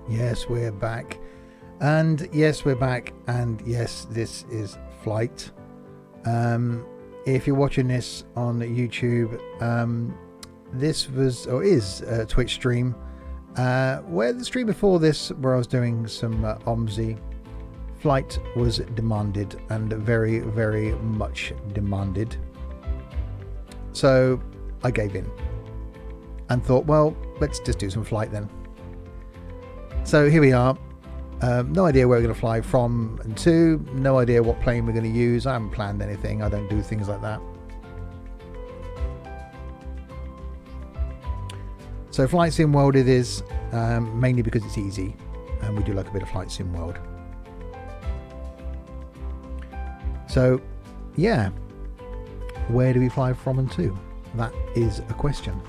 Yes, we're back. And yes, we're back. And yes, this is Flight. If you're watching this on YouTube, this was or is a Twitch stream. Where the stream before this, where I was doing some OMSI, Flight was demanded and very, very much demanded. So I gave in and thought, well, let's just do some Flight then. So here we are. No idea where we're going to fly from and to. No idea what plane we're going to use. I haven't planned anything. I don't do things like that. So Flight Sim World it is, mainly because it's easy, and we do like a bit of Flight Sim World. So, yeah, where do we fly from and to? That is a question.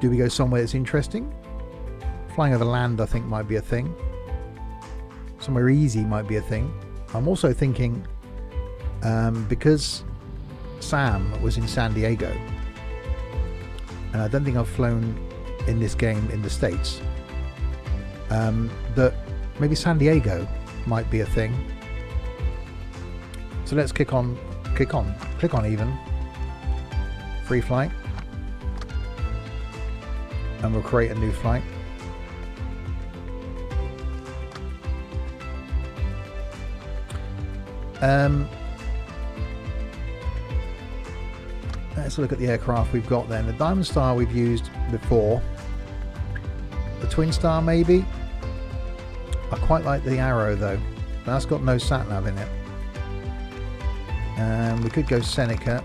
Do we go somewhere that's interesting? Flying over land, I think, might be a thing. Somewhere easy might be a thing. I'm also thinking, because Sam was in San Diego, and I don't think I've flown in this game in the States, that maybe San Diego might be a thing. So let's click on even free flight, and we'll create a new flight. Let's look at the aircraft we've got then. The Diamond Star we've used before. The Twin Star maybe. I quite like the Arrow though. That's got no sat nav in it. We could go Seneca.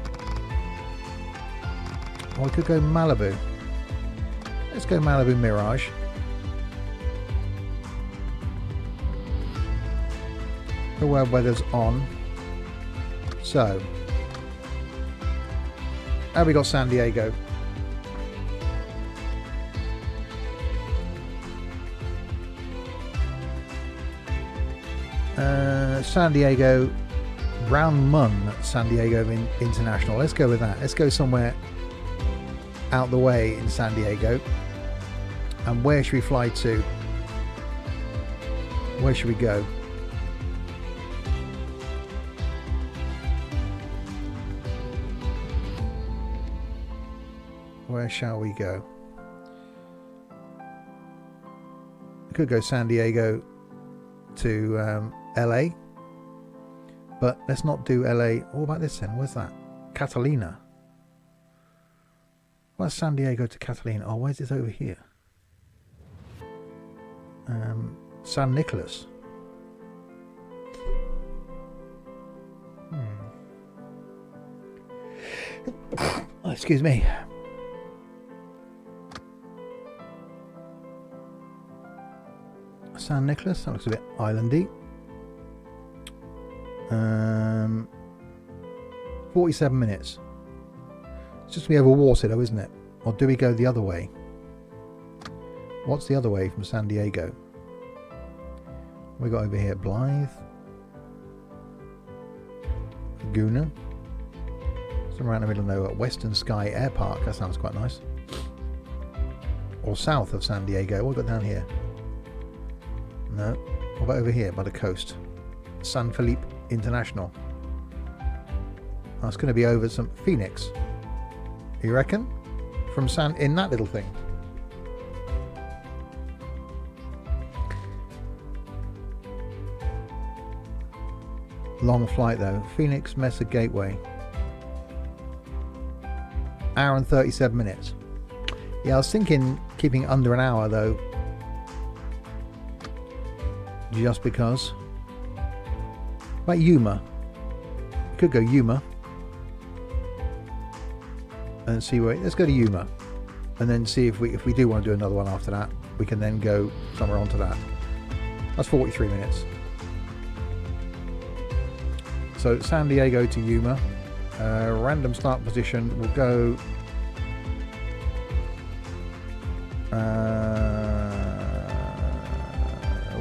Or we could go Malibu. Let's go Malibu Mirage. The weather's on. So, have we got San Diego? San Diego, Brown Mun San Diego International. Let's go with that. Let's go somewhere out the way in San Diego. And where should we fly to? Where should we go? Where shall we go? We could go San Diego to LA, but let's not do LA. What about this then? Where's that? Catalina. Where's San Diego to Catalina? Oh, where's this over here? San Nicolas. Oh, excuse me. San Nicolas, that looks a bit islandy. 47 minutes. It's just to be over water though, isn't it? Or do we go the other way? What's the other way from San Diego? We got over here Blythe, Laguna, somewhere around the middle of nowhere. Western Sky Air Park, that sounds quite nice. Or south of San Diego. What have we got down here? No. What about over here by the coast? San Felipe International. That's going to be over some Phoenix. You reckon? From San in that little thing. Long flight though. Phoenix Mesa Gateway. Hour and 37 minutes. Yeah, I was thinking keeping it under an hour though. Just because. What about Yuma? We could go Yuma. And see where. Let's go to Yuma. And then see if we do want to do another one after that. We can then go somewhere onto that. That's 43 minutes. So San Diego to Yuma. Random start position. We'll go.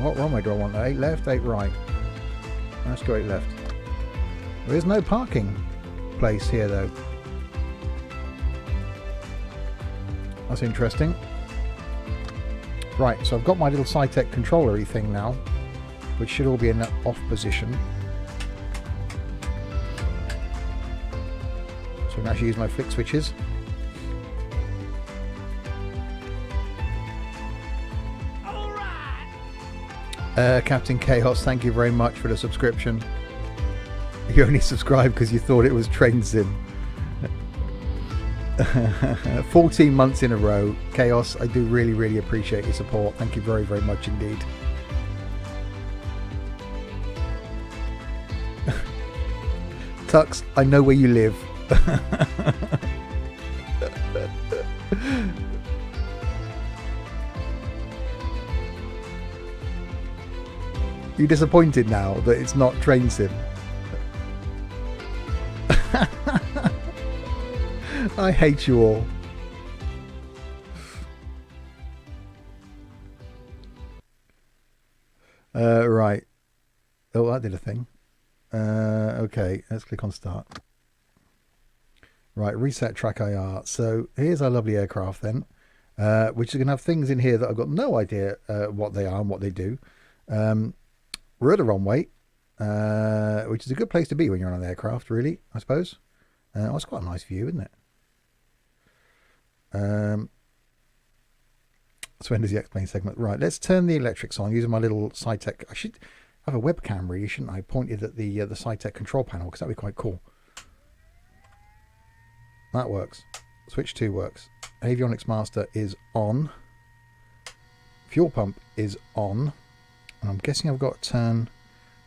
What runway do I want? 8 left, 8 right. Let's go 8 left. There is no parking place here though. That's interesting. Right, so I've got my little Cytec controller-y thing now, which should all be in that off position. So I can actually use my flick switches. Captain Chaos, thank you very much for the subscription. You only subscribed because you thought it was Train Sim. 14 months in a row. Chaos, I do really, really appreciate your support. Thank you very, very much indeed. Tux, I know where you live. You disappointed now that it's not Train Sim? I hate you all. Right. Oh, that did a thing. Okay, let's click on start. Right, reset track IR. So here's our lovely aircraft then, which is going to have things in here that I've got no idea what they are and what they do. We're at a runway, which is a good place to be when you're on an aircraft, really, I suppose. Oh, it's quite a nice view, isn't it? So when does the explain segment? Right, let's turn the electrics on using my little Cytec. I should have a webcam, really, shouldn't I? Pointed at the Cytec control panel, because that'd be quite cool. That works. Switch 2 works. Avionics master is on. Fuel pump is on. And I'm guessing I've got to turn...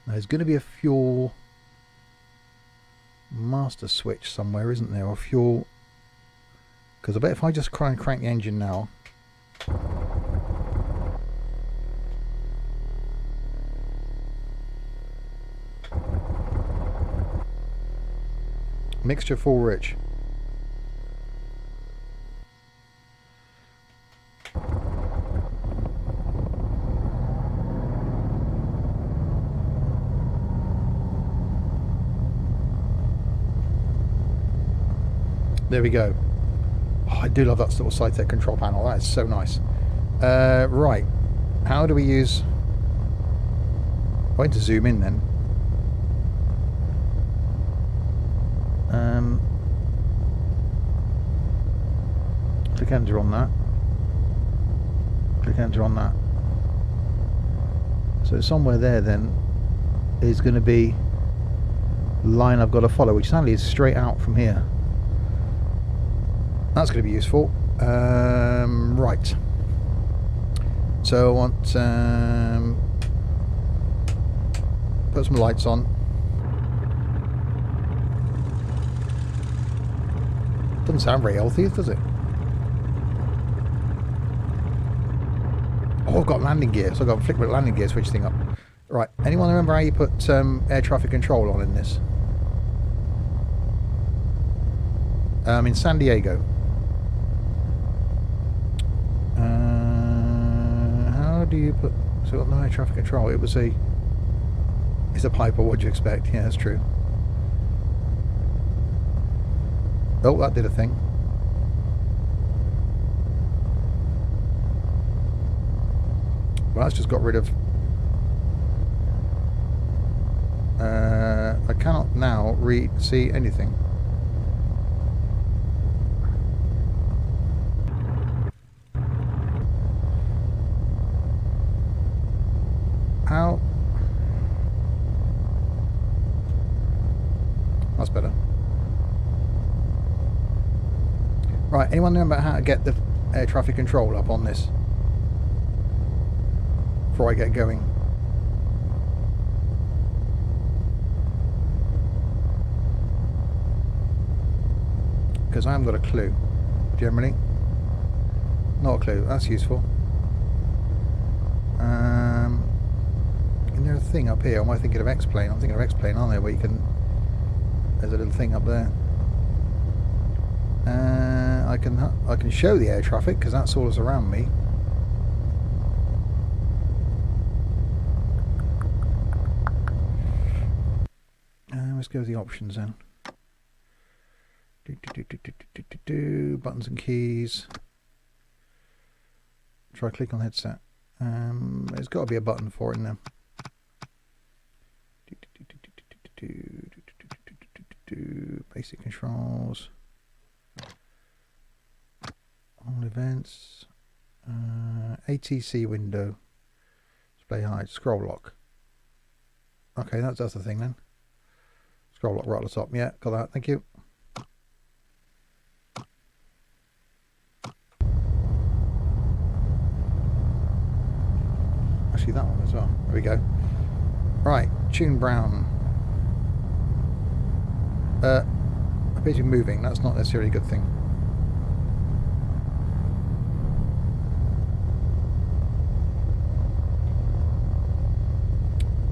There's going to be a fuel master switch somewhere, isn't there? Or fuel... Because I bet if I just try and crank the engine now... Mixture full rich. There we go. Oh, I do love that little Cytec control panel. That is so nice. Right. How do we use... I'm going to zoom in then. Click enter on that. Click enter on that. So somewhere there then is going to be the line I've got to follow, which sadly is straight out from here. That's going to be useful. Right. So I want put some lights on. Doesn't sound very healthy, does it? Oh, I've got landing gear, so I've got to flick the landing gear switch thing up. Right. Anyone remember how you put air traffic control on in this? In San Diego. How do you put... So got no air traffic control. It was a... It's a Piper, what do you expect? Yeah, that's true. Oh, that did a thing. Well, that's just got rid of... I cannot now see anything. How? That's better. Right, anyone know about how to get the air traffic control up on this? Before I get going. Because I haven't got a clue, generally. Not a clue, that's useful. Isn't there a thing up here? Or am I thinking of X-Plane? I'm thinking of X-Plane, aren't there? Where you can... There's a little thing up there. I can show the air traffic because that's all that's around me. Let's go to the options then. Buttons and keys. Try click on headset. There's got to be a button for it in there. Basic controls. All events. ATC window. Display height. Scroll lock. Okay, that's the thing then. Scroll lock right at the top. Yeah, got that. Thank you. Actually, that one as well. There we go. Right, tune brown. Appears to be moving. That's not necessarily a good thing.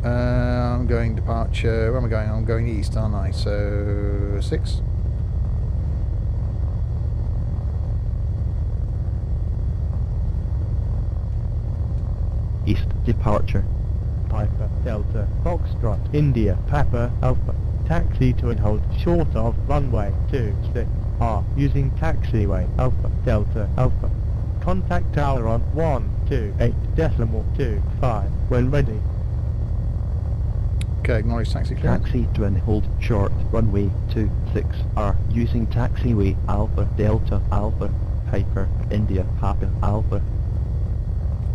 I'm going departure. Where am I going? I'm going east, aren't I? So 6. East departure. Piper Delta Foxtrot India Papa Alpha. Taxi to and hold short of runway 26R using taxiway Alpha Delta Alpha. Contact tower on 128.25 when ready. Okay, acknowledge taxi clearance. Taxi to and hold short runway 26R using taxiway Alpha Delta Alpha Piper India Papa Alpha.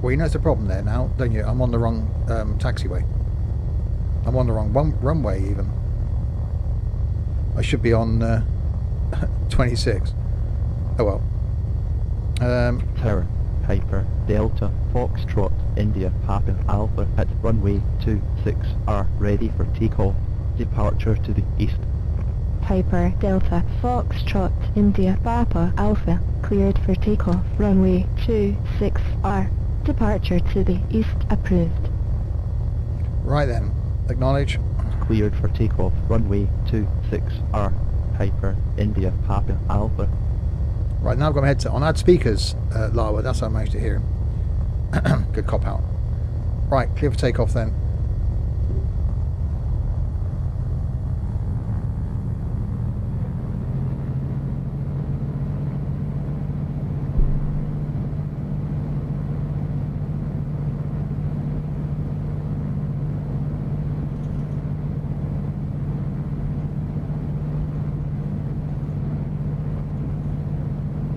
Well, you know it's a problem there now, don't you? I'm on the wrong taxiway. I'm on the wrong runway even. I should be on 26. Oh well. Tower, Piper, Delta, Foxtrot, India, Papa, Alpha at runway 26R ready for takeoff. Departure to the east. Piper, Delta, Foxtrot, India, Papa, Alpha, cleared for takeoff. Runway 26R. Departure to the east approved. Right then, acknowledge. Cleared for takeoff. Runway 26R. Piper, India, Papa, Alpha. Right, now I've got my headset on. I had speakers lower, that's how I managed to hear him. Good cop out. Right, clear for takeoff then.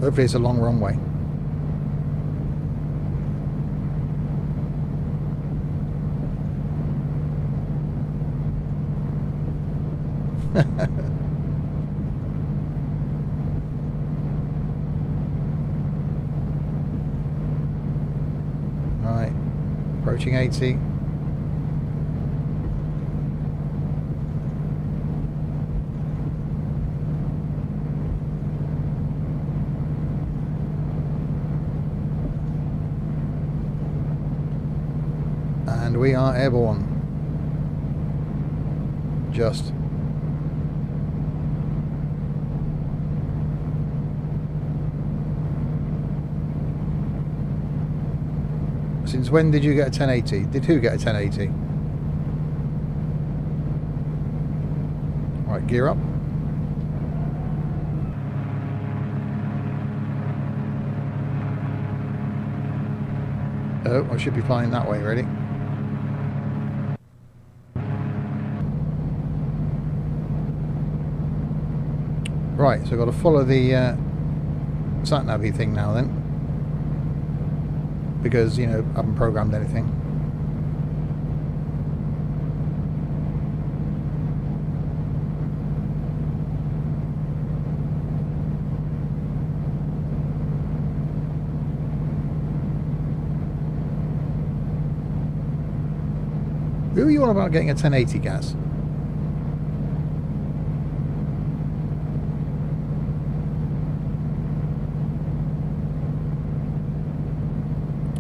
Hopefully it's a long runway. Right, approaching 80. And we are airborne. Just. Since when did you get a 1080? Did who get a 1080? Right, gear up. Oh, I should be flying that way, ready? Right, so I've got to follow the sat-navy thing now then. Because, you know, I haven't programmed anything. Who are you on about getting a 1080, Gaz?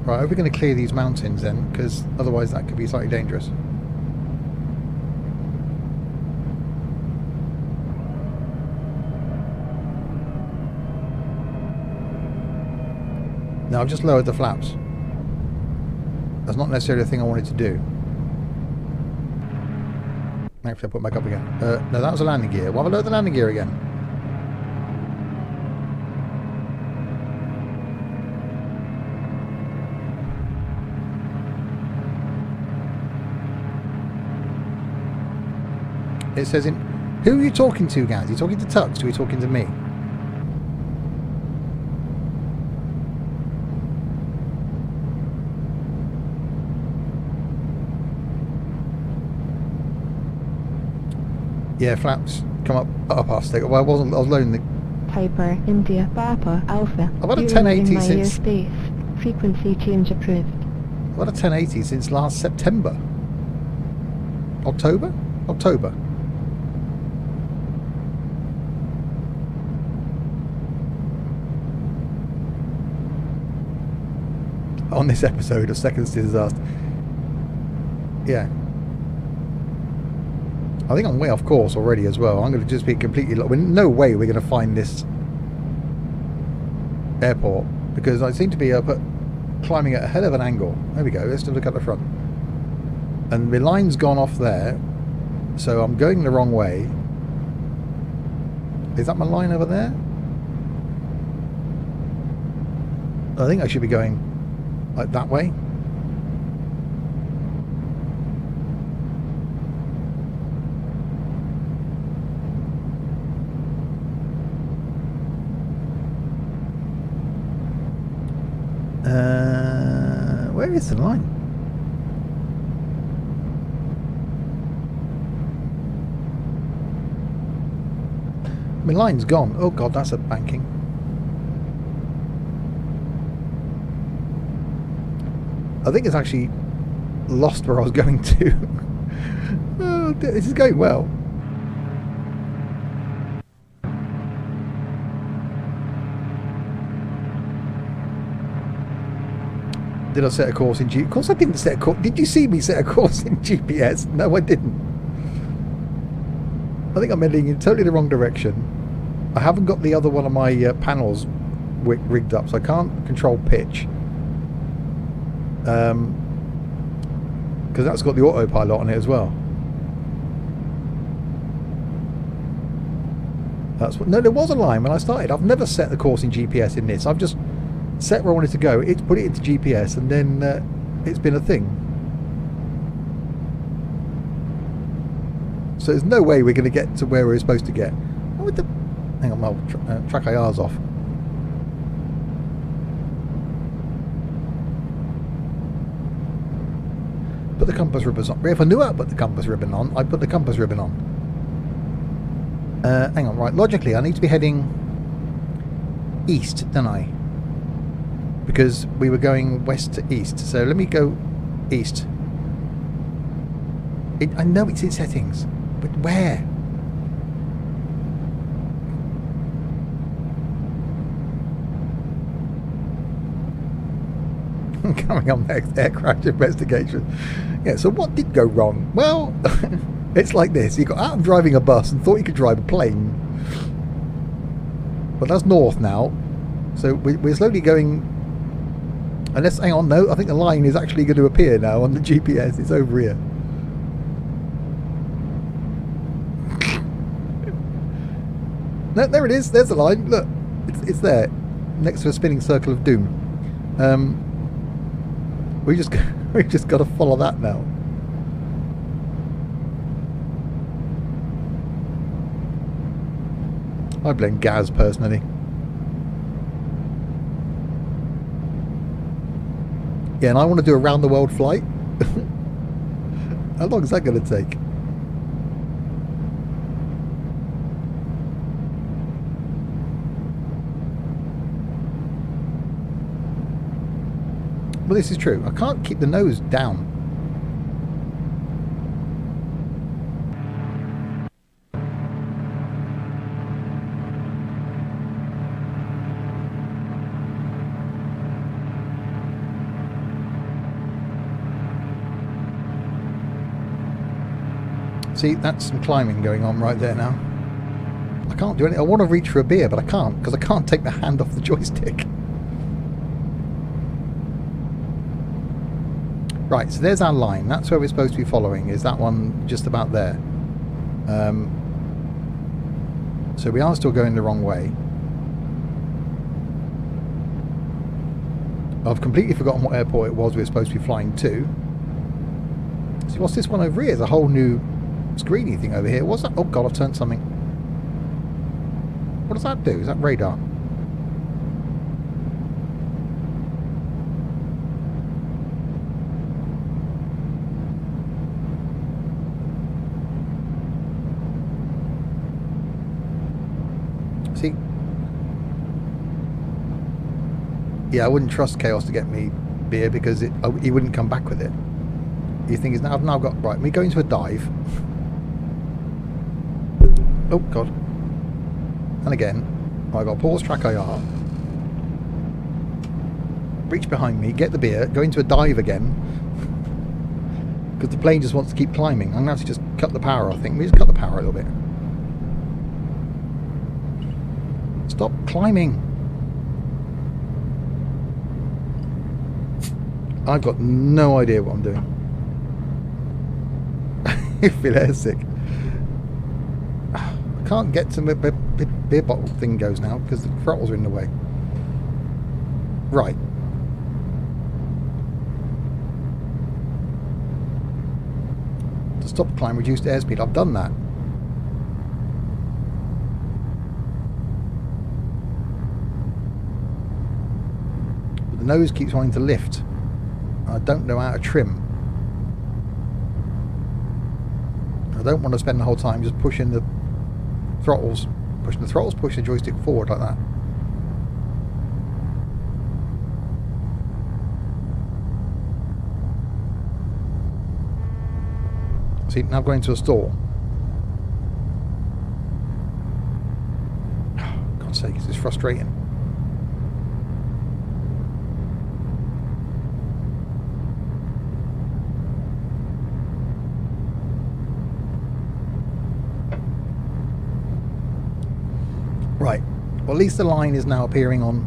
Right, I hope we're going to clear these mountains then, because otherwise that could be slightly dangerous. Now I've just lowered the flaps. That's not necessarily the thing I wanted to do. Actually, I'll put them back up again. No, that was a landing gear. Why have I lowered the landing gear again? It says in... Who are you talking to, Gaz? Are you talking to Tux? Or are you talking to me? Yeah, flaps come up past it. Well, I was loading the... Piper, India, Papa, Alpha. I've had a You're 1080 using my since... airspace. Frequency change approved. I've had a 1080 since last September. October? October. On this episode of Seconds to Disaster. Yeah. I think I'm way off course already as well. I'm going to just be completely... no way we're going to find this airport, because I seem to be climbing at a hell of an angle. There we go. Let's look at the front. And my line's gone off there, so I'm going the wrong way. Is that my line over there? I think I should be going like that way. Where is the line? My line's gone. Oh god, that's a banking. I think it's actually lost where I was going to. Oh, this is going well. Did I set a course in GPS? Of course I didn't set a course. Did you see me set a course in GPS? No, I didn't. I think I'm heading in totally the wrong direction. I haven't got the other one of my panels rigged up, so I can't control pitch. Because that's got the autopilot on it as well. That's what. No, there was a line when I started. I've never set the course in GPS in this. I've just set where I wanted to go. It's put it into GPS, and then it's been a thing. So there's no way we're going to get to where we're supposed to get. Oh, with the... Hang on, my track IR's off. Put the compass ribbons on. If I knew how to put the compass ribbon on, I'd put the compass ribbon on. Hang on, right. Logically, I need to be heading east, don't I? Because we were going west to east. So let me go east. I know it's in settings, but where? Coming on next, air crash investigation. Yeah, so what did go wrong? Well, it's like this. You got out of driving a bus and thought you could drive a plane. But that's north now. So we're slowly going... Unless, hang on, no, I think the line is actually going to appear now on the GPS. It's over here. No, there it is. There's the line. Look, it's there, next to a spinning circle of doom. We just got to follow that now. I blame Gaz personally. Yeah, and I want to do a round the world flight. How long is that going to take? Well, this is true. I can't keep the nose down. See, that's some climbing going on right there now. I can't do anything. I want to reach for a beer, but I can't, because I can't take the hand off the joystick. Right, so there's our line. That's where we're supposed to be following, is that one just about there. So we are still going the wrong way. I've completely forgotten what airport it was we were supposed to be flying to. See, what's this one over here? It's a whole new screeny thing over here. What's that? Oh god, I've turned something. What does that do? Is that radar? See? Yeah, I wouldn't trust Chaos to get me beer because he wouldn't come back with it. You think is now I've now got right. We go into a dive. Oh god! And again, I got pause track IR. Reach behind me, get the beer, go into a dive again because the plane just wants to keep climbing. I'm gonna have to just cut the power. I think we just cut the power a little bit. Stop climbing. I've got no idea what I'm doing. I feel airsick. I can't get to my beer bottle thing goes now because the throttles are in the way. Right. To stop climb, reduce the airspeed. I've done that. But the nose keeps wanting to lift. I don't know how to trim. I don't want to spend the whole time just pushing the throttles, push the joystick forward like that. See, now I'm going to a stall. God's sake, this is frustrating. Right, well at least the line is now appearing on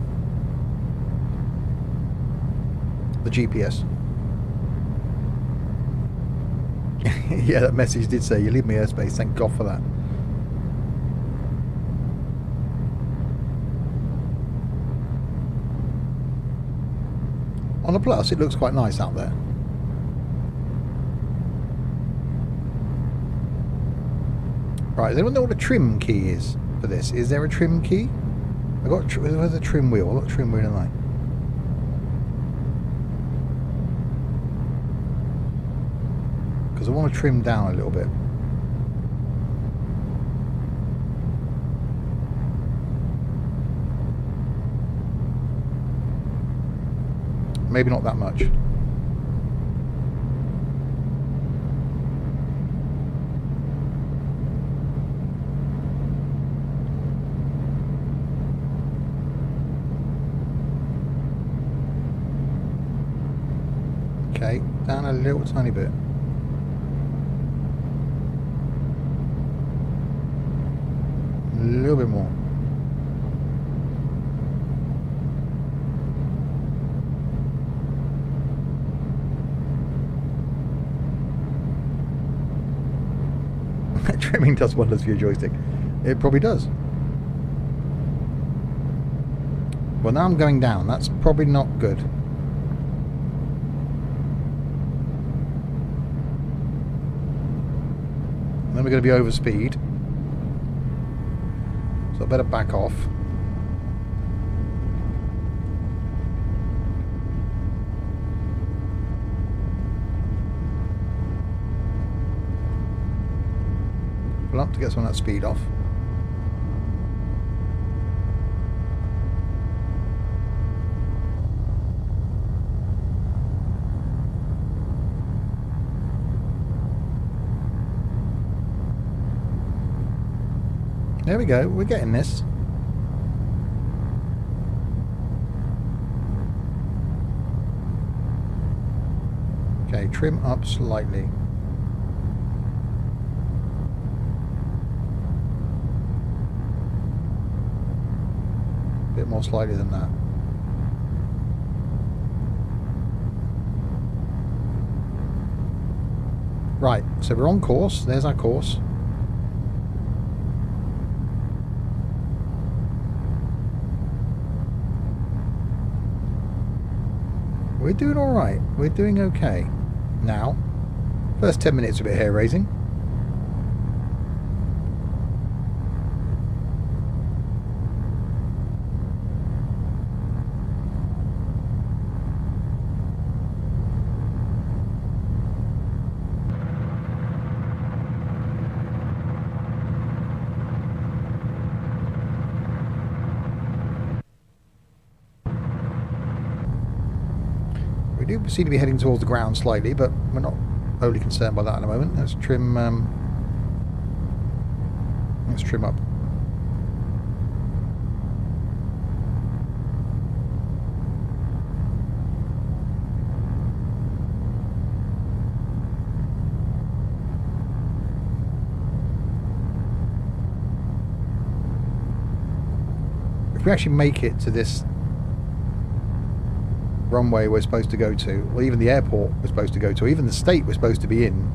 the GPS. Yeah, that message did say, you leave me airspace, thank God for that. On a plus, it looks quite nice out there. Right, does anyone know what a trim key is for this? Is there a trim key? I got where's the trim wheel? What trim wheel am I? Because I want to trim down a little bit. Maybe not that much. Okay, down a little tiny bit. A little bit more. Trimming does wonders for your joystick. It probably does. Well, now I'm going down. That's probably not good. Then we're going to be over speed. So I better back off. Pull up to get some of that speed off. There we go, we're getting this. Okay, trim up slightly. A bit more slightly than that. Right, so we're on course. There's our course. We're doing alright. We're doing okay. Now, first 10 minutes a bit hair raising. do seem to be heading towards the ground slightly, but we're not overly concerned by that at the moment. Let's trim. Let's trim up. If we actually make it to this runway we're supposed to go to, or even the airport we're supposed to go to, or even the state we're supposed to be in,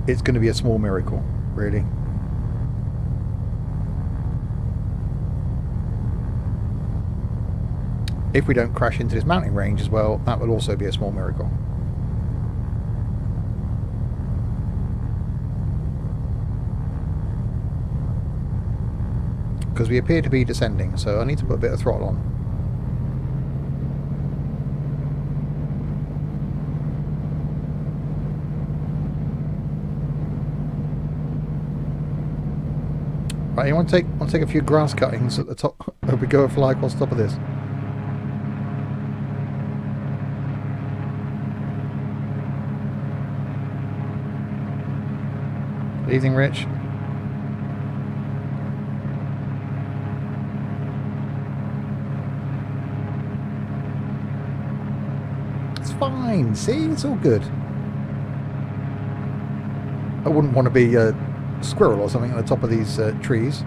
it's going to be a small miracle, really. If we don't crash into this mountain range as well, that will also be a small miracle. Because we appear to be descending, so I need to put a bit of throttle on. Right, you want to take a few grass cuttings at the top? Hope we go a fly across the top of this. Good evening, Rich. It's fine. See, it's all good. I wouldn't want to be a squirrel or something on the top of these trees.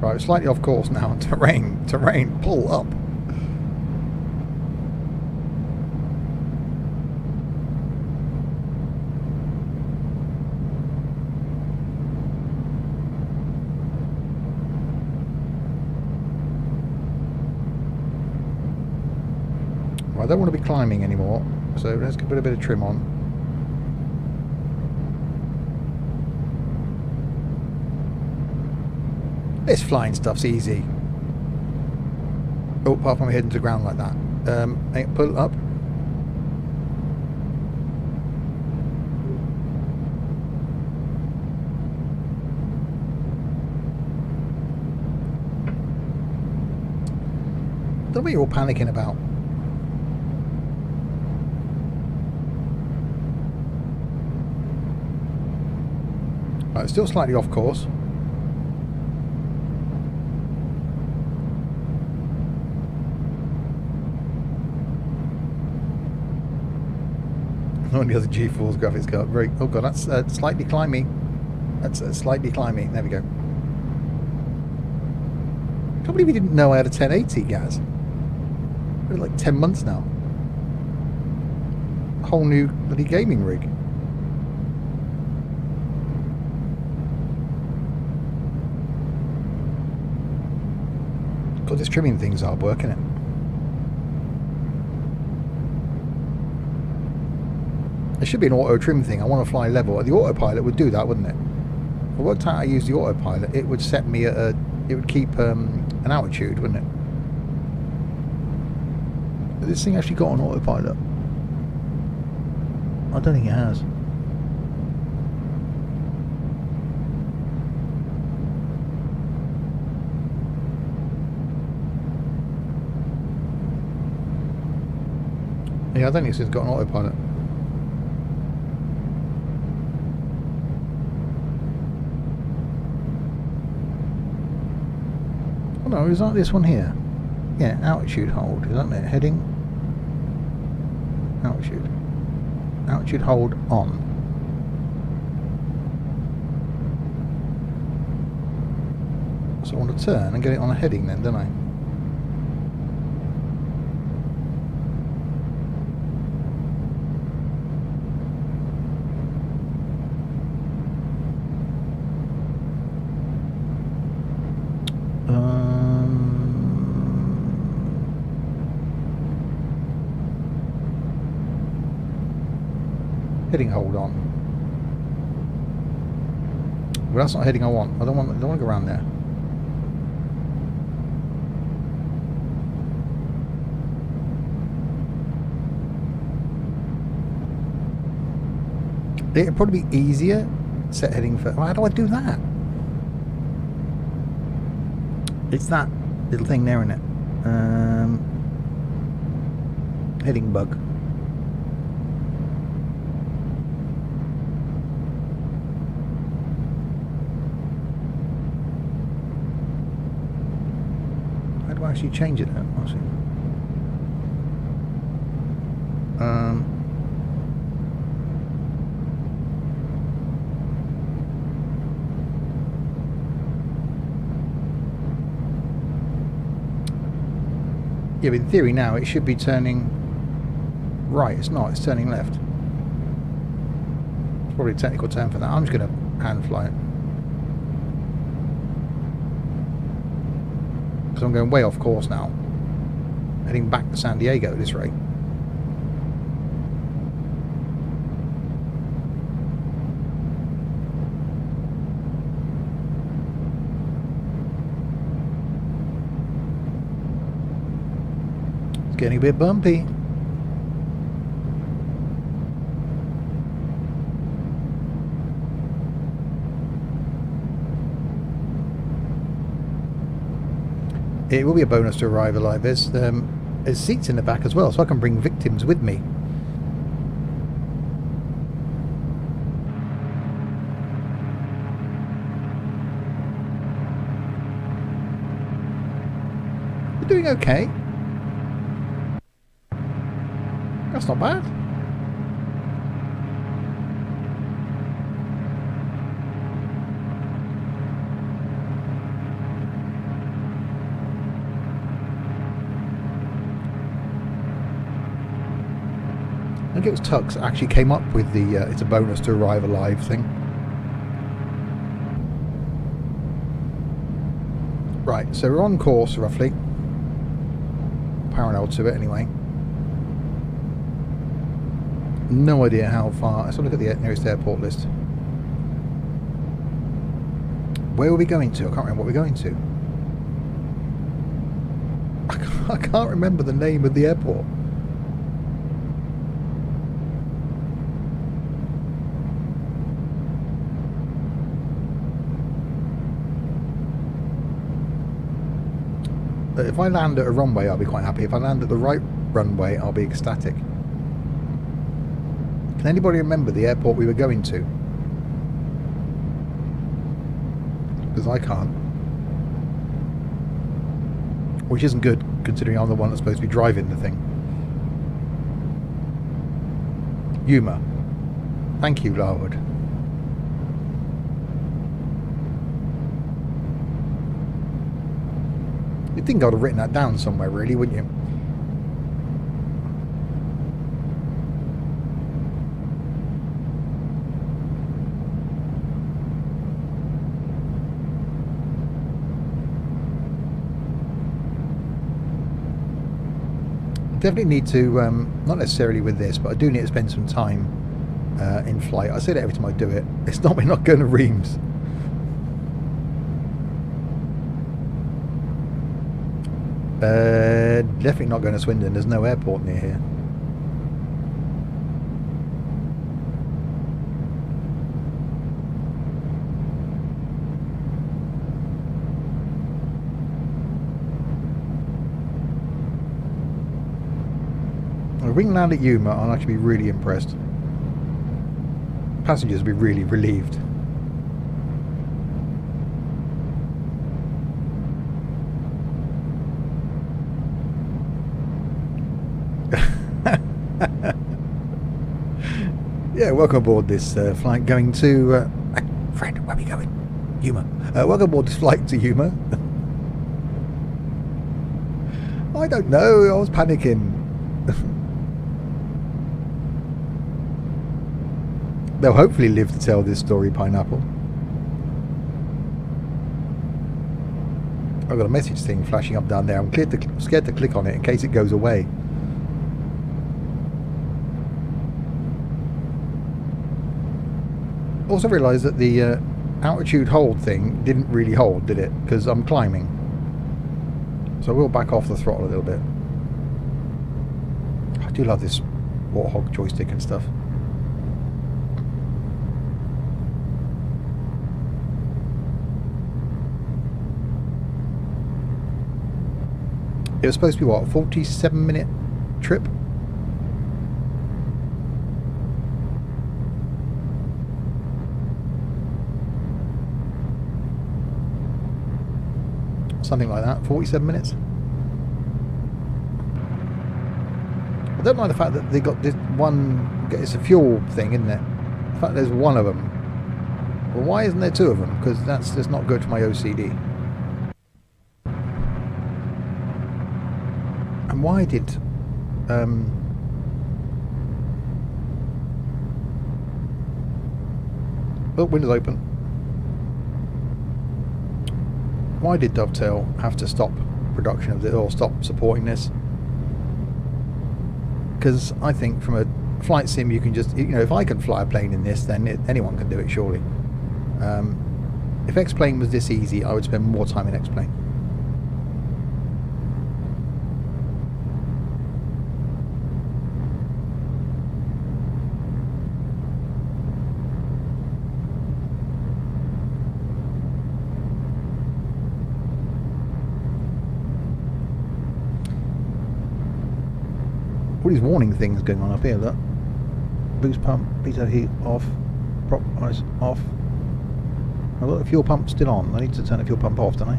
Right, slightly off course now. Terrain, pull up. Well, I don't want to be climbing anymore, so let's put a bit of trim on. This flying stuff's easy. Oh, apart from we heading to the ground like that. Pull it up. Don't know what you're all panicking about. Right, still slightly off course. On the other G-Force graphics card. Very. Oh god, that's slightly climby. That's slightly climby. There we go. I can't believe you didn't know I had a 1080, Gaz. Been like 10 months now. A whole new bloody gaming rig. God, this trimming thing's hard work, isn't it? It should be an auto trim thing. I want to fly level. The autopilot would do that, wouldn't it? If I worked out how to use the autopilot, it would set me at a... It would keep an altitude, wouldn't it? But this thing actually got an autopilot. I don't think it has. Yeah, I don't think it's got an autopilot. No, is that this one here? Yeah, altitude hold, is that it? Heading? Altitude. Altitude hold on. So I want to turn and get it on a heading then, don't I? Heading hold on. Well, that's not heading I want. I don't want to go around there. It'd probably be easier set heading for. How do I do that? It's that little thing there, isn't it? Heading bug. How do I actually change it then? I'll see. Yeah, but in theory now it should be turning right. It's not. It's turning left. It's probably a technical term for that. I'm just going to hand fly it. Because I'm going way off course now. Heading back to San Diego at this rate. Getting a bit bumpy. It will be a bonus to arrive alive. There's seats in the back as well, so I can bring victims with me. We're doing okay. That's not bad. I think it was Tux that actually came up with the it's a bonus to arrive alive thing. Right, so we're on course roughly. Parallel to it anyway. No idea how far. Let's have a look at the nearest airport list. Where are we going to? I can't remember what we're going to. I can't remember the name of the airport. If I land at a runway, I'll be quite happy. If I land at the right runway, I'll be ecstatic. Can anybody remember the airport we were going to? Because I can't. Which isn't good, considering I'm the one that's supposed to be driving the thing. Yuma. Thank you, Larwood. You'd think I'd have written that down somewhere, really, wouldn't you? Definitely need to, not necessarily with this, but I do need to spend some time in flight. I say that every time I do it. It's not, we're not going to Reims. Definitely not going to Swindon. There's no airport near here. If we can land at Yuma, I'll actually be really impressed. Passengers will be really relieved. Yeah, welcome aboard this flight going to... Fred, where are we going? Yuma. Welcome aboard this flight to Yuma. I don't know, I was panicking. They'll hopefully live to tell this story, Pineapple. I've got a message thing flashing up down there. I'm scared to click on it in case it goes away. Also realised that the altitude hold thing didn't really hold, did it? Because I'm climbing. So we'll back off the throttle a little bit. I do love this Warthog joystick and stuff. It was supposed to be what, 47-minute trip? Something like that, 47 minutes. I don't mind the fact that they got this one, it's a fuel thing, isn't it? The fact there's one of them. Well, why isn't there two of them? Because that's just not good for my OCD. And why did oh, windows open. Why did Dovetail have to stop production of it, or stop supporting this? Because I think from a flight sim you can just, you know, if I can fly a plane in this, then anyone can do it, surely. If X-Plane was this easy, I would spend more time in X-Plane. All these warning things going on up here, look. Boost pump, pitot heat off, prop ice off. I've got the fuel pump still on. I need to turn the fuel pump off, don't I?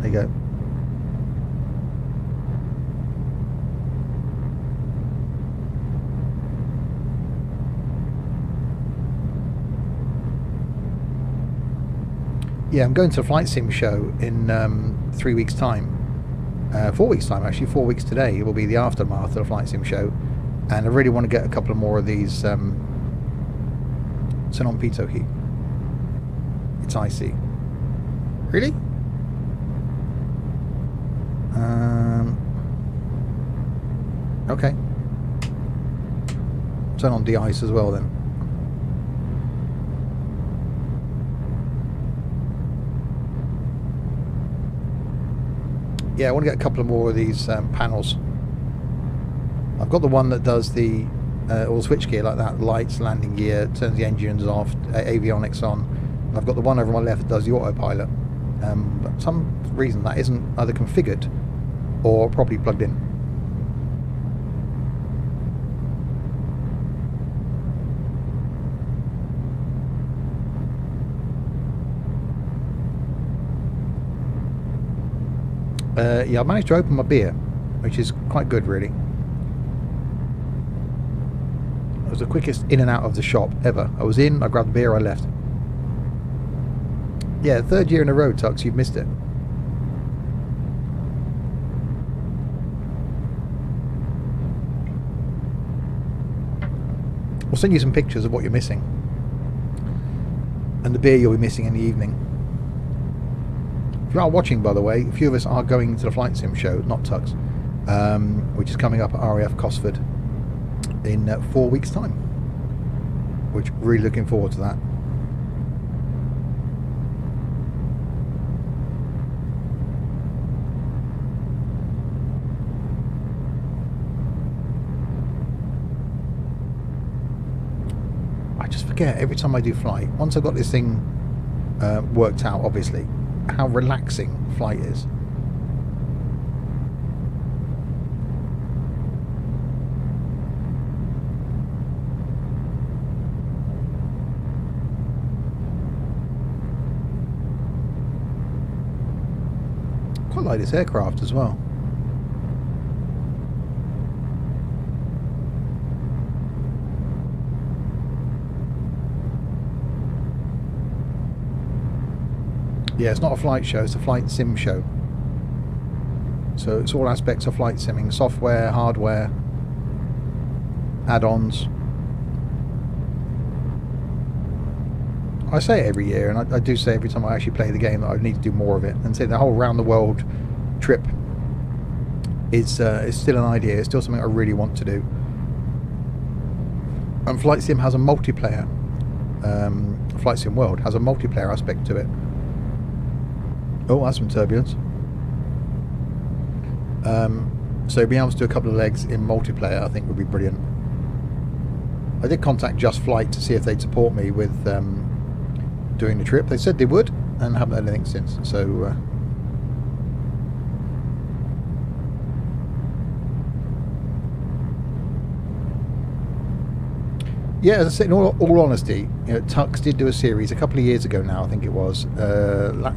There you go. Yeah, I'm going to a flight sim show in 3 weeks' time. 4 weeks' time, actually. 4 weeks today. It will be the aftermath of the flight sim show. And I really want to get a couple of more of these xenon pitot heat. It's icy. Really? Okay. Turn on de-ice as well then. Yeah, I want to get a couple of more of these panels. I've got the one that does the all switchgear like that, lights, landing gear, turns the engines off, avionics on. And I've got the one over on my left that does the autopilot. But for some reason that isn't either configured or properly plugged in. Yeah, I managed to open my beer, which is quite good, really. It was the quickest in and out of the shop ever. I was in, I grabbed the beer, I left. Yeah, third year in a row, Tux, you've missed it. I'll send you some pictures of what you're missing. And the beer you'll be missing in the evening. If you are watching, by the way, a few of us are going to the flight sim show, not Tux, which is coming up at RAF Cosford in 4 weeks' time. Which, really looking forward to that. I just forget every time I do flight. Once I've got this thing worked out, obviously, how relaxing flight is. Quite like this aircraft as well. Yeah, it's not a flight show, it's a flight sim show. So it's all aspects of flight simming, software, hardware, add-ons. I say it every year, and I do say every time I actually play the game that I need to do more of it, and say the whole round the world trip is still an idea, it's still something I really want to do. And Flight Sim has a multiplayer Flight Sim World has a multiplayer aspect to it. Oh, that's some turbulence. So being able to do a couple of legs in multiplayer, I think would be brilliant. I did contact Just Flight to see if they'd support me with doing the trip. They said they would, and haven't had anything since. So yeah, as I said, in all honesty, you know, Tux did do a series a couple of years ago now, I think it was,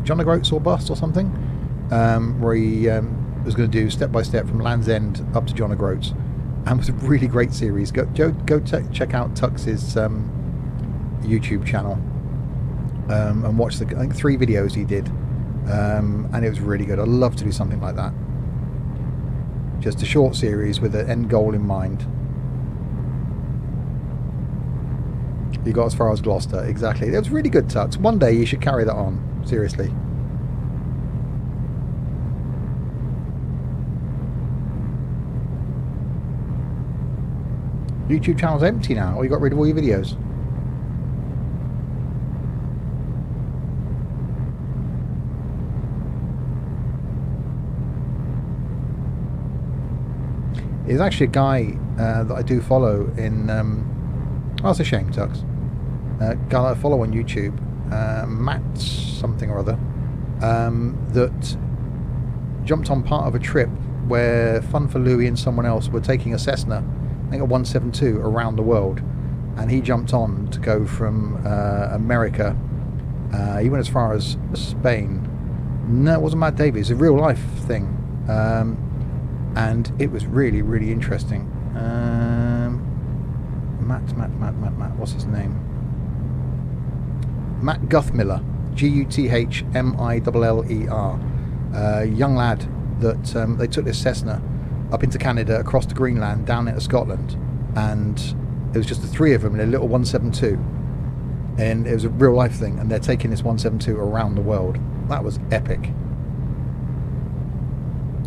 John O'Groats or Bust or something, where he was going to do step by step from Land's End up to John O'Groats, and it was a really great series. Go check out Tux's YouTube channel and watch I think 3 videos he did, and it was really good. I'd love to do something like that, just a short series with an end goal in mind. You got as far as Gloucester, exactly. It was really good, Tux. One day you should carry that on, seriously. YouTube channel's empty now, or you got rid of all your videos? There's actually a guy that I do follow in... oh, that's a shame, Tux. Guy that I follow on YouTube, Matt something or other, that jumped on part of a trip where Fun for Louie and someone else were taking a Cessna, I think a 172, around the world, and he jumped on to go from America. He went as far as Spain. No, it wasn't Matt Davies. It's a real life thing, and it was really, really interesting. Matt, what's his name? Matt Guthmiller, Guthmiller, young lad that they took this Cessna up into Canada, across to Greenland, down into Scotland, and it was just the 3 of them in a little 172, and it was a real life thing, and they're taking this 172 around the world. That was epic.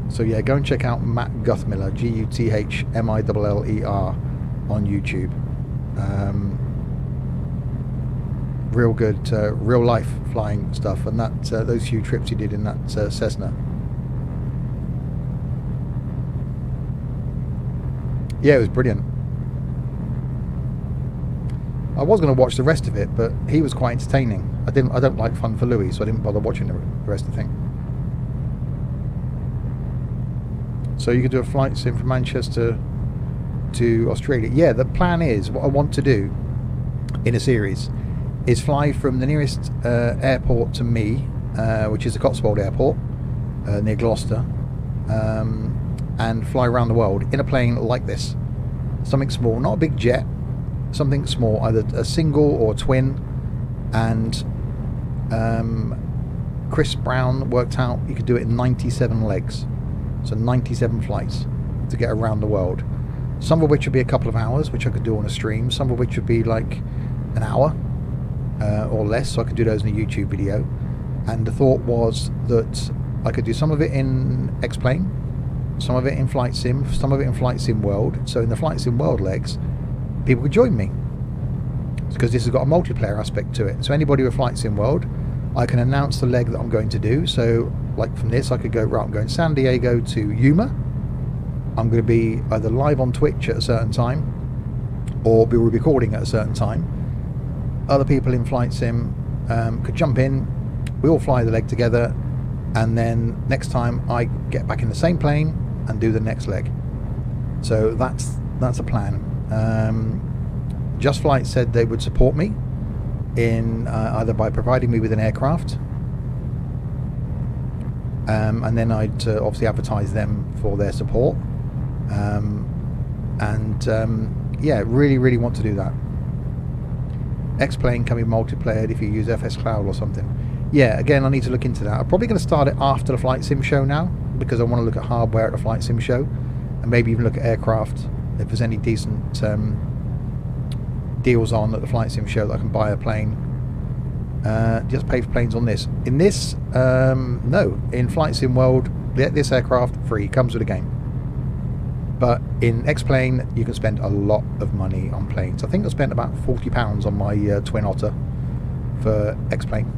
So yeah, go and check out Matt Guthmiller, Guthmiller, on YouTube. Real good, real life flying stuff, and that those few trips he did in that Cessna. Yeah, it was brilliant. I was going to watch the rest of it, but he was quite entertaining. I don't like Fun for Louie, so I didn't bother watching the rest of the thing. So you could do a flight sim from Manchester to Australia. Yeah, the plan is, what I want to do in a series is fly from the nearest airport to me, which is the Cotswold Airport near Gloucester, and fly around the world in a plane like this. Something small, not a big jet, something small, either a single or a twin. And Chris Brown worked out you could do it in 97 legs, so 97 flights to get around the world. Some of which would be a couple of hours, which I could do on a stream. Some of which would be like an hour or less, so I could do those in a YouTube video. And the thought was that I could do some of it in X-Plane, some of it in Flight Sim, some of it in Flight Sim World. So in the Flight Sim World legs, people could join me, because this has got a multiplayer aspect to it. So anybody with Flight Sim World, I can announce the leg that I'm going to do. So like from this, I could go, right, I'm going San Diego to Yuma. I'm going to be either live on Twitch at a certain time, or be recording at a certain time. Other people in Flight Sim could jump in, we all fly the leg together, and then next time I get back in the same plane and do the next leg. So that's a plan. Just Flight said they would support me in either by providing me with an aircraft, and then I'd obviously advertise them for their support, yeah, really want to do that. X-Plane can be multiplayer if you use FS Cloud or something. Yeah, again, I need to look into that. I'm probably going to start it after the Flight Sim show now, because I want to look at hardware at the Flight Sim show, and maybe even look at aircraft, if there's any decent deals on at the Flight Sim show that I can buy a plane. Just pay for planes on this. In this, no. In Flight Sim World, this aircraft free, comes with a game. But in X-Plane, you can spend a lot of money on planes. I think I spent about £40 on my Twin Otter, for X-Plane.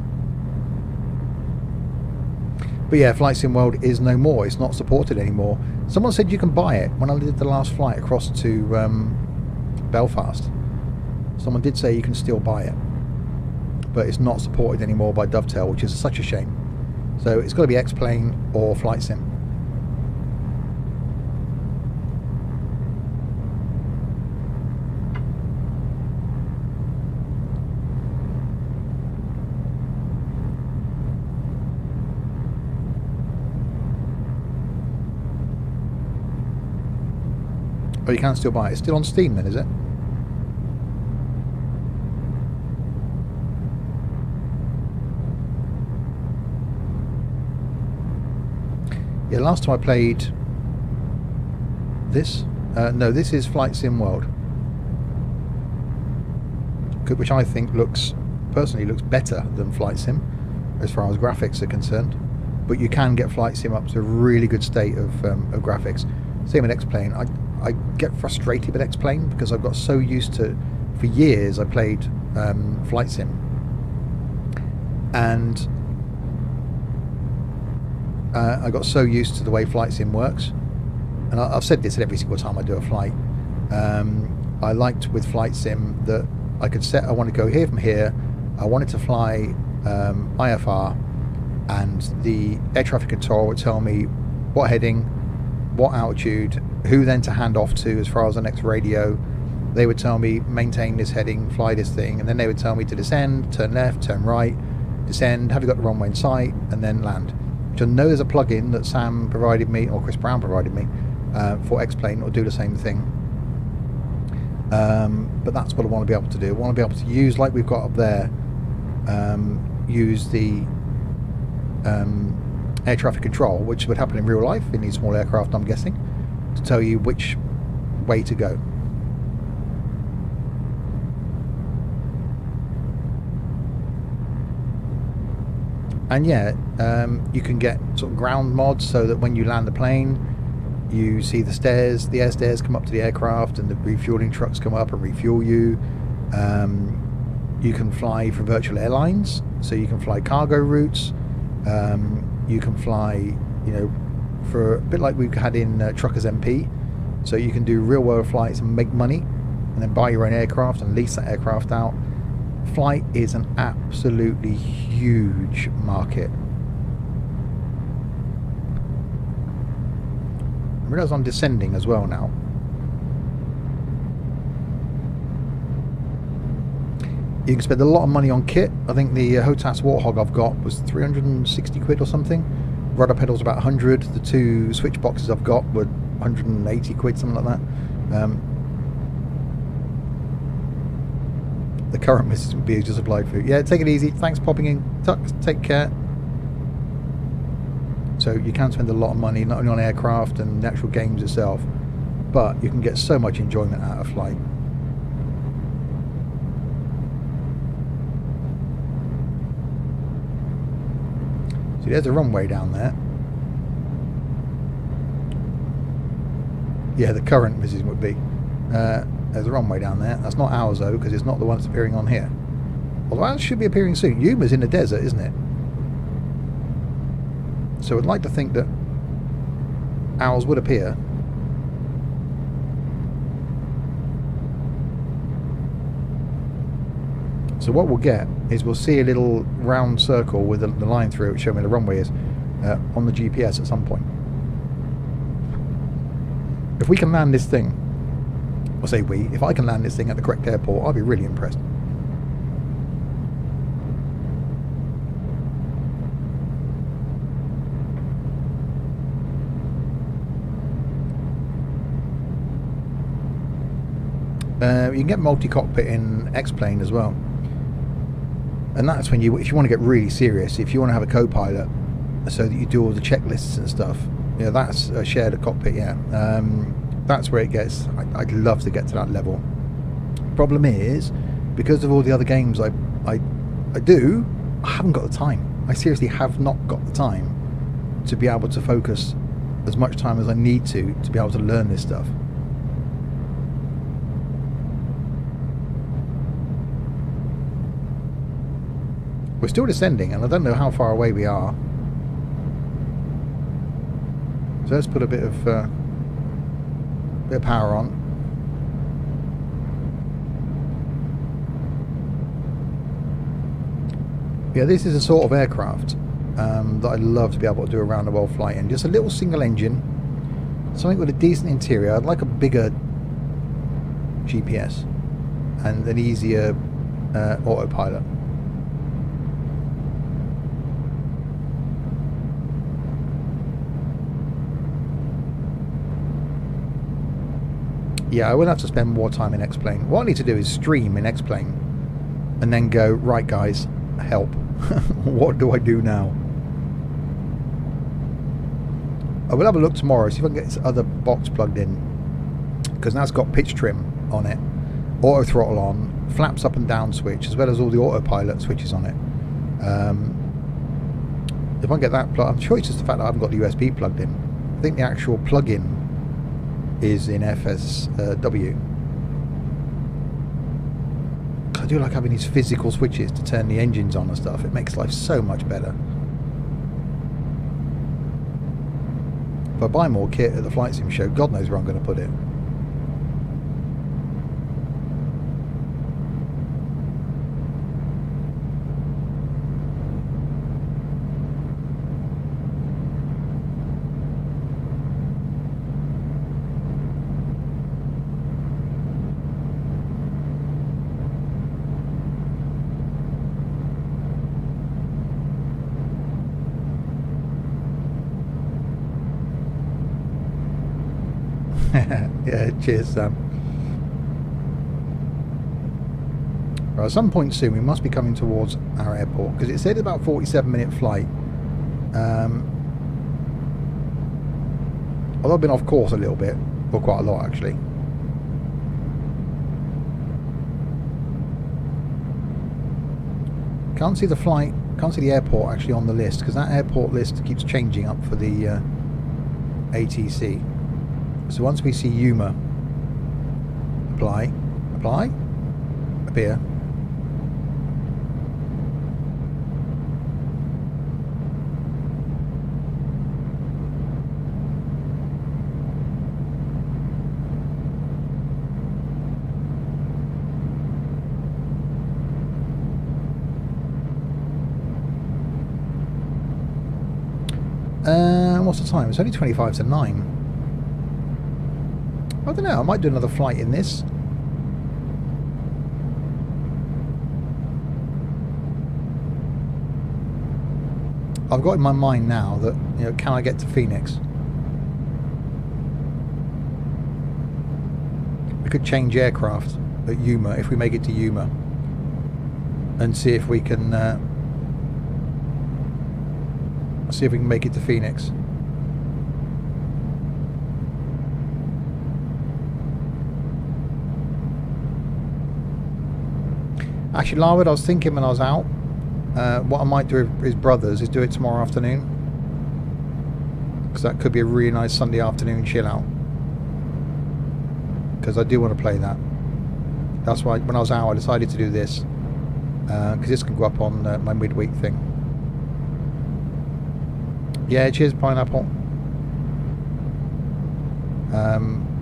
But yeah, Flight Sim World is no more. It's not supported anymore. Someone said you can buy it when I did the last flight across to Belfast. Someone did say you can still buy it, but it's not supported anymore by Dovetail, which is such a shame. So it's got to be X-Plane or Flight Sim. Oh, you can still buy it. It's still on Steam then, is it? Yeah, last time I played this. No, this is Flight Sim World, which I think personally looks better than Flight Sim as far as graphics are concerned. But you can get Flight Sim up to a really good state of graphics. Same with X-Plane. I get frustrated with X-Plane because I've got so used to, for years I played Flight Sim, and I got so used to the way Flight Sim works, and I've said this every single time I do a flight. I liked with Flight Sim that I could set, I want to go here from here, I wanted to fly IFR, and the air traffic control would tell me what heading, what altitude, who then to hand off to as far as the next radio. They would tell me maintain this heading, fly this thing, and then they would tell me to descend, turn left, turn right, descend, have you got the runway in sight, and then land. Which I know there's a plugin that Sam provided me, or Chris Brown provided me, for X-Plane that will do the same thing. But that's what I want to be able to do. I want to be able to use, like we've got up there, use the air traffic control, which would happen in real life in these small aircraft, I'm guessing, to tell you which way to go. And yeah, you can get sort of ground mods so that when you land the plane, you see the stairs, the air stairs come up to the aircraft, and the refueling trucks come up and refuel you. You can fly for virtual airlines, so you can fly cargo routes. You can fly, you know, for a bit like we had in Truckers MP, so you can do real world flights and make money, and then buy your own aircraft and lease that aircraft out. Flight is an absolutely huge market. I realise I'm descending as well now. You can spend a lot of money on kit. I think the HOTAS Warthog I've got was 360 quid or something. Rudder pedals about 100. The two switch boxes I've got were 180 quid, something like that. The current message would be just applied for. Yeah, take it easy. Thanks for popping in. Tux, take care. So you can spend a lot of money not only on aircraft and the actual games itself, but you can get so much enjoyment out of flight. See, there's a runway down there. Yeah, the current message would be. There's a runway down there. That's not ours though, because it's not the one that's appearing on here. Although ours should be appearing soon. Yuma's in the desert, isn't it? So I'd like to think that ours would appear. So what we'll get is we'll see a little round circle with the line through it showing where the runway is on the GPS at some point. If we can land this thing, or say we, if I can land this thing at the correct airport, I'll be really impressed. You can get multi-cockpit in X-Plane as well. And that's when you, if you want to get really serious, if you want to have a co-pilot so that you do all the checklists and stuff, yeah, that's a shared cockpit, yeah. That's where it gets, I'd love to get to that level. Problem is, because of all the other games I do, I haven't got the time. I seriously have not got the time to be able to focus as much time as I need to be able to learn this stuff. We're still descending, and I don't know how far away we are. So let's put a bit of power on. Yeah, this is a sort of aircraft that I'd love to be able to do a round the world flight in. Just a little single engine, something with a decent interior. I'd like a bigger GPS and an easier autopilot. Yeah, I would have to spend more time in X-Plane. What I need to do is stream in X-Plane and then go, right guys, help. What do I do now? I will have a look tomorrow, see if I can get this other box plugged in, because that's got pitch trim on it, auto throttle on, flaps up and down switch, as well as all the autopilot switches on it. If I can get that plugged, I'm sure it's just the fact that I haven't got the USB plugged in. I think the actual plug-in is in FSW. I do like having these physical switches to turn the engines on and stuff. It makes life so much better. If I buy more kit at the Flight Sim show, God knows where I'm going to put it. Yeah, cheers, Sam. Right, at some point soon we must be coming towards our airport, because it said about 47-minute flight. Although I've been off course a little bit, or quite a lot actually. Can't see the flight, can't see the airport actually on the list, because that airport list keeps changing up for the ATC. So once we see Yuma, apply, appear. What's the time? It's only 25 to 9. I don't know, I might do another flight in this. I've got in my mind now that, you know, can I get to Phoenix? We could change aircraft at Yuma if we make it to Yuma and see if we can make it to Phoenix. Actually, Larwood, I was thinking when I was out, what I might do with his brothers is do it tomorrow afternoon, because that could be a really nice Sunday afternoon chill out, because I do want to play that. That's why when I was out I decided to do this, because this can go up on my midweek thing. Yeah, cheers Pineapple.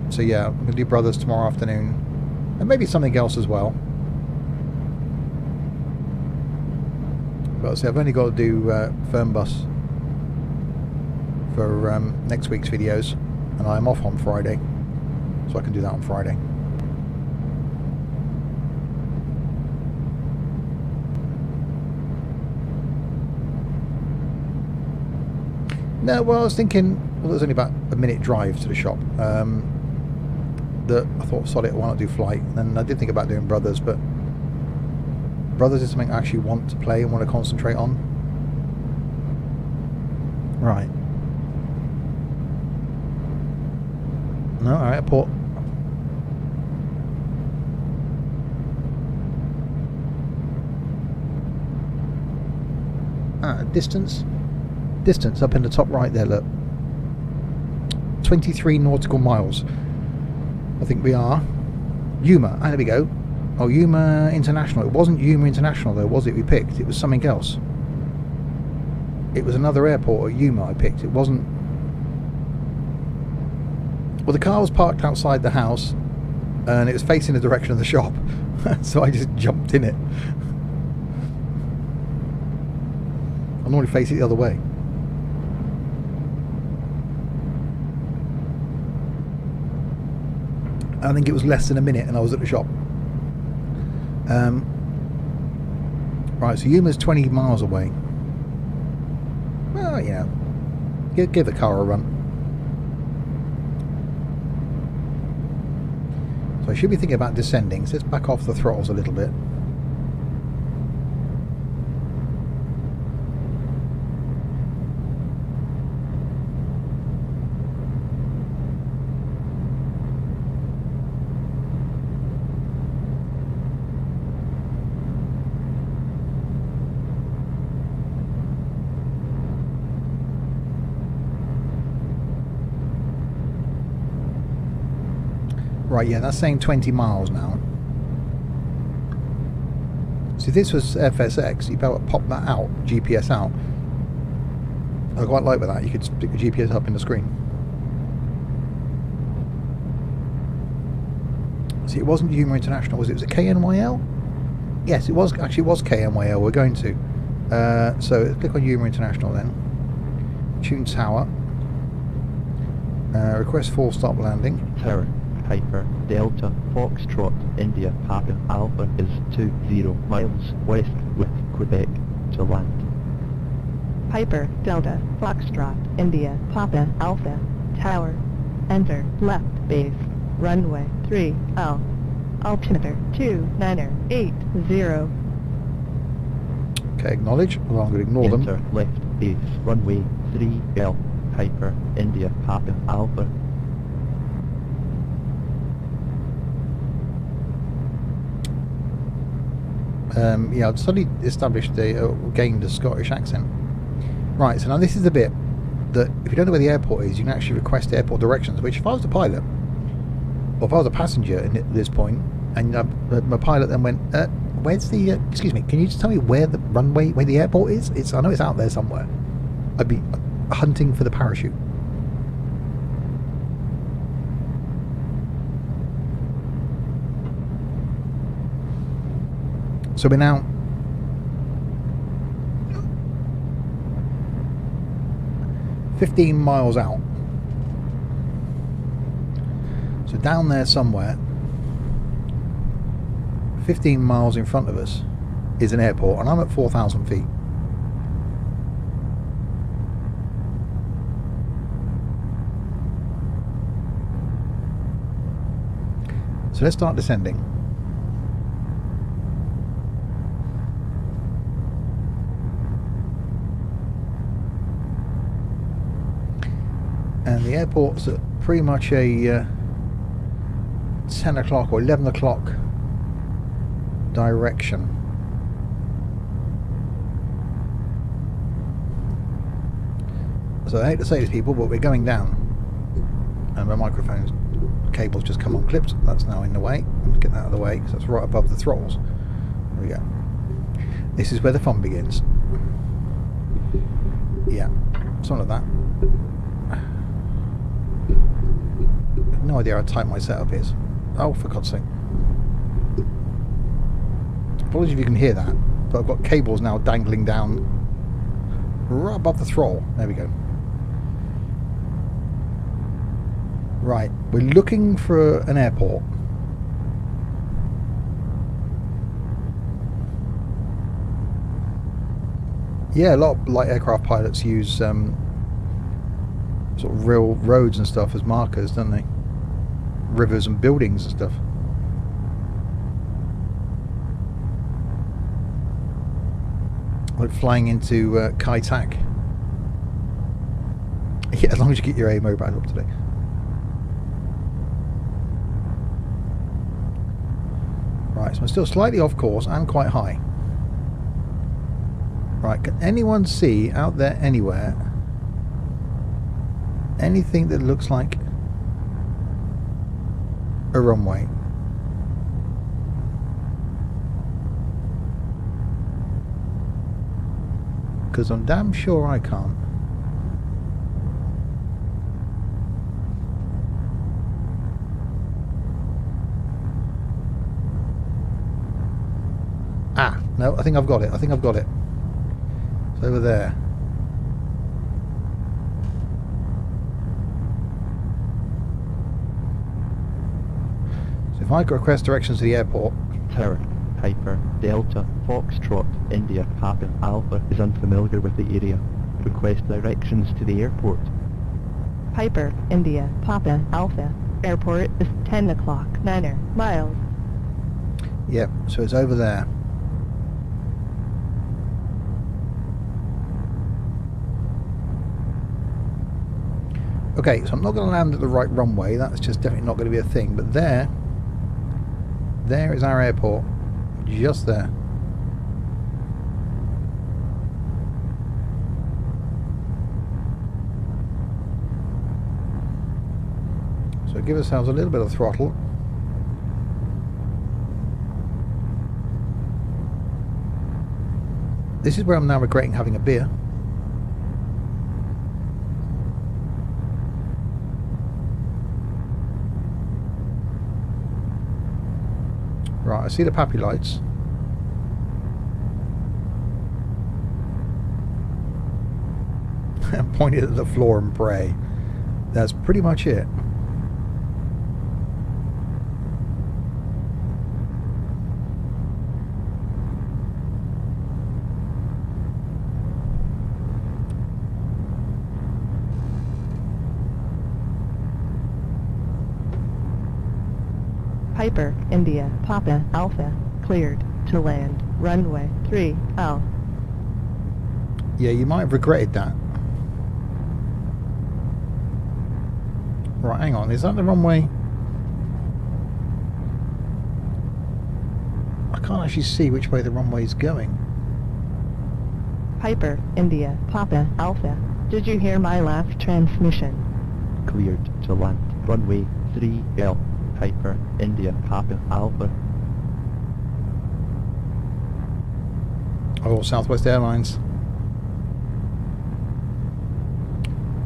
So yeah, I'm going to do brothers tomorrow afternoon, and maybe something else as well. But see, I've only got to do Fernbus for next week's videos, and I'm off on Friday, so I can do that on Friday. No, well, I was thinking, well, there's only about a minute drive to the shop. That I thought, sod it, why not do flight? And then I did think about doing brothers, but brothers is something I actually want to play and want to concentrate on. Right. No, alright, airport. Distance. Distance up in the top right there, look. 23 nautical miles. I think we are. Yuma, and there we go. Oh, Yuma International. It wasn't Yuma International though, was it? We picked. It was something else. It was another airport at Yuma I picked. It wasn't... Well, the car was parked outside the house and it was facing the direction of the shop. So I just jumped in it. I normally face it the other way. I think it was less than a minute and I was at the shop. Right, so Yuma's 20 miles away. Well, you know, give the car a run. So I should be thinking about descending, so let's back off the throttles a little bit. Right, yeah, that's saying 20 miles now. So if this was FSX, you'd be able to pop that out, GPS out. I quite like with that, you could stick the GPS up in the screen. See, it wasn't Yuma International, was it? Was it KNYL? Yes, it was, actually it was KNYL, we're going to. So let's click on Yuma International then. Tune Tower. Request full stop landing. Tower. Piper, Delta, Foxtrot, India, Papa, Alpha is 20 miles west with Quebec to land. Piper, Delta, Foxtrot, India, Papa, Alpha, Tower. Enter, left base, runway 3L, altimeter 2980. Okay, acknowledge. Well, I'm going to ignore Enter, them. left base, runway 3L, Piper, India, Papa, Alpha. Yeah, I've suddenly established gained a Scottish accent. Right, so now this is the bit that if you don't know where the airport is, you can actually request airport directions, which if I was the pilot, or if I was a passenger at this point, and my pilot then went, where's the, excuse me, can you just tell me where the runway, where the airport is? I know it's out there somewhere. I'd be hunting for the parachute. So we're now $15 miles out. So down there somewhere, 15 miles in front of us is an airport, and I'm at 4,000 feet. So let's start descending. And the airport's at pretty much a 10 o'clock or 11 o'clock direction. So I hate to say this, people, but we're going down. And my microphone's cable's just come unclipped. That's now in the way. Let's get that out of the way, because that's right above the throttles. There we go. This is where the fun begins. Yeah, something like that. No idea how tight my setup is. Oh, for God's sake. Apologies if you can hear that, but I've got cables now dangling down right above the throttle. There we go. Right, we're looking for an airport. Yeah, a lot of light aircraft pilots use sort of real roads and stuff as markers, don't they? Rivers and buildings and stuff. Like flying into Kai Tak. Yeah, as long as you get your aim mobile up today. Right, so I'm still slightly off course and quite high. Right, can anyone see out there anywhere anything that looks like a runway? Because I'm damn sure I can't. Ah, no, I think I've got it. I think I've got it. It's over there. So if I request directions to the airport. Tower, Piper, Delta, Foxtrot, India, Papa, Alpha is unfamiliar with the area. Request directions to the airport. Piper, India, Papa, Alpha. Airport is 10 o'clock, 9 miles. Yep, so it's over there. Okay, so I'm not going to land at the right runway. That's just definitely not going to be a thing. But there is our airport. Just there. So give ourselves a little bit of throttle. This is where I'm now regretting having a beer. Right, I see the pappy lights. Pointed at the floor and pray. That's pretty much it. Piper, India, Papa, Alpha. Cleared to land. Runway 3L. Yeah, you might have regretted that. Right, hang on. Is that the runway? I can't actually see which way the runway is going. Piper, India, Papa, Alpha. Did you hear my last transmission? Cleared to land. Runway 3L. Piper, India, Papa, Alpha. Oh, Southwest Airlines.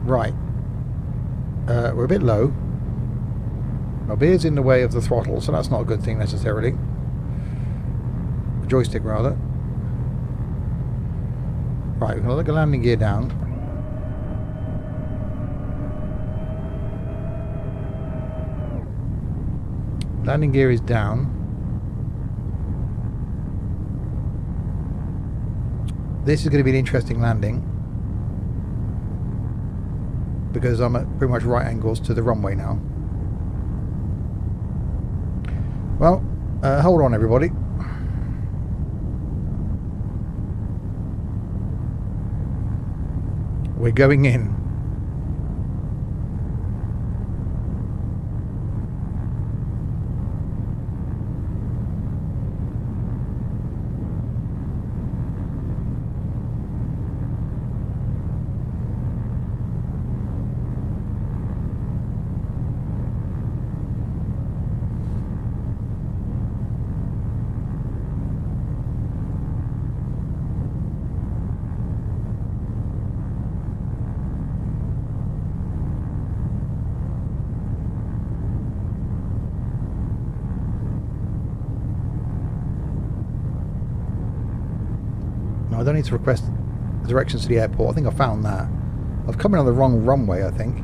Right. We're a bit low. My beard's in the way of the throttle, so that's not a good thing necessarily. The joystick, rather. Right, we're going to let the landing gear down. Landing gear is down. This is going to be an interesting landing because I'm at pretty much right angles to the runway now. Well, hold on everybody. We're going in. I don't need to request directions to the airport. I think I found that. I've come in on the wrong runway, I think.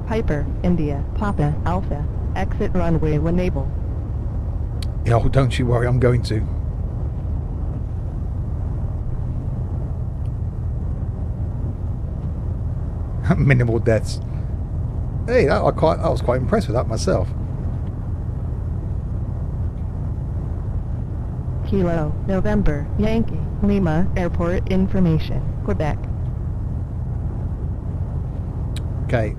Piper, India, Papa, Alpha. Exit runway when able. Oh, don't you worry, I'm going to. Minimal deaths. Hey, I was quite impressed with that myself. Kilo, November, Yankee, Lima, airport information, Quebec. Okay,